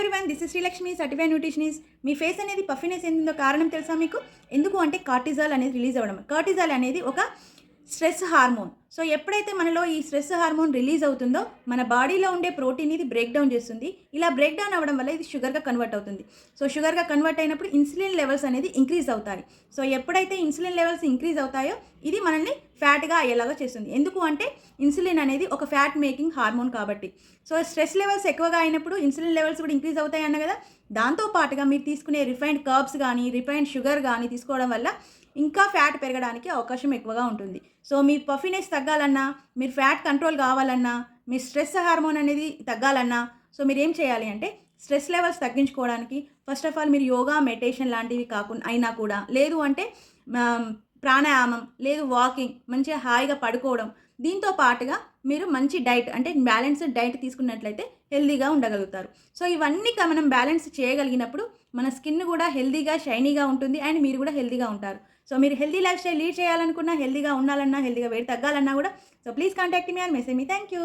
Everyone, this is Srilakshmi, certified nutritionist. Me face అనేది puffiness ఏందో కారణం తెలుసా మీకు? ఎందుకు అంటే కార్టిజాల్ అనేది రిలీజ్ అవ్వడం. కార్టిజాల్ అనేది ఒక స్ట్రెస్ హార్మోన్. సో ఎప్పుడైతే మనలో ఈ స్ట్రెస్ హార్మోన్ రిలీజ్ అవుతుందో మన బాడీలో ఉండే ప్రోటీన్ ఇది బ్రేక్ డౌన్ చేస్తుంది. ఇలా బ్రేక్ డౌన్ అవ్వడం వల్ల ఇది షుగర్గా కన్వర్ట్ అవుతుంది. సో షుగర్గా కన్వర్ట్ అయినప్పుడు ఇన్సులిన్ లెవెల్స్ అనేది ఇంక్రీజ్ అవుతాయి. సో ఎప్పుడైతే ఇన్సులిన్ లెవెల్స్ ఇంక్రీజ్ అవుతాయో ఇది మనల్ని ఫ్యాట్గా అయ్యేలాగా చేస్తుంది. ఎందుకు అంటే ఇన్సులిన్ అనేది ఒక ఫ్యాట్ మేకింగ్ హార్మోన్ కాబట్టి. సో స్ట్రెస్ లెవెల్స్ ఎక్కువగా అయినప్పుడు ఇన్సులిన్ లెవెల్స్ కూడా ఇంక్రీజ్ అవుతాయి అన్న కదా. దాంతోపాటుగా మీరు తీసుకునే రిఫైన్డ్ కర్బ్స్ కానీ రిఫైన్డ్ షుగర్ కానీ తీసుకోవడం వల్ల ఇంకా ఫ్యాట్ పెరగడానికి అవకాశం ఎక్కువగా ఉంటుంది. సో మీ పఫినెస్ తగ్గాలన్నా, మీరు ఫ్యాట్ కంట్రోల్ కావాలన్నా, మీ స్ట్రెస్ హార్మోన్ అనేది తగ్గాలన్నా, సో మీరు ఏం చేయాలి అంటే స్ట్రెస్ లెవెల్స్ తగ్గించుకోవడానికి ఫస్ట్ ఆఫ్ ఆల్ మీరు యోగా, మెడిటేషన్ లాంటివి కాకుండా అయినా కూడా, లేదు అంటే ప్రాణాయామం, లేదు వాకింగ్, మంచిగా హాయిగా పడుకోవడం, దీంతో పాటుగా మీరు మంచి డైట్ అంటే బ్యాలెన్స్డ్ డైట్ తీసుకున్నట్లయితే హెల్దీగా ఉండగలుగుతారు. సో ఇవన్నీ మనం బ్యాలెన్స్ చేయగలిగినప్పుడు మన స్కిన్ కూడా హెల్దీగా, షైనీగా ఉంటుంది అండ్ మీరు కూడా హెల్దీగా ఉంటారు. సో మీరు హెల్దీ లైఫ్ స్టైల్ లీడ్ చేయాలనుకున్నా, హెల్దీగా ఉండాలన్నా, హెల్దీగా వెయిట్ తగ్గాలన్నా కూడా, so please contact me or message me. Thank you.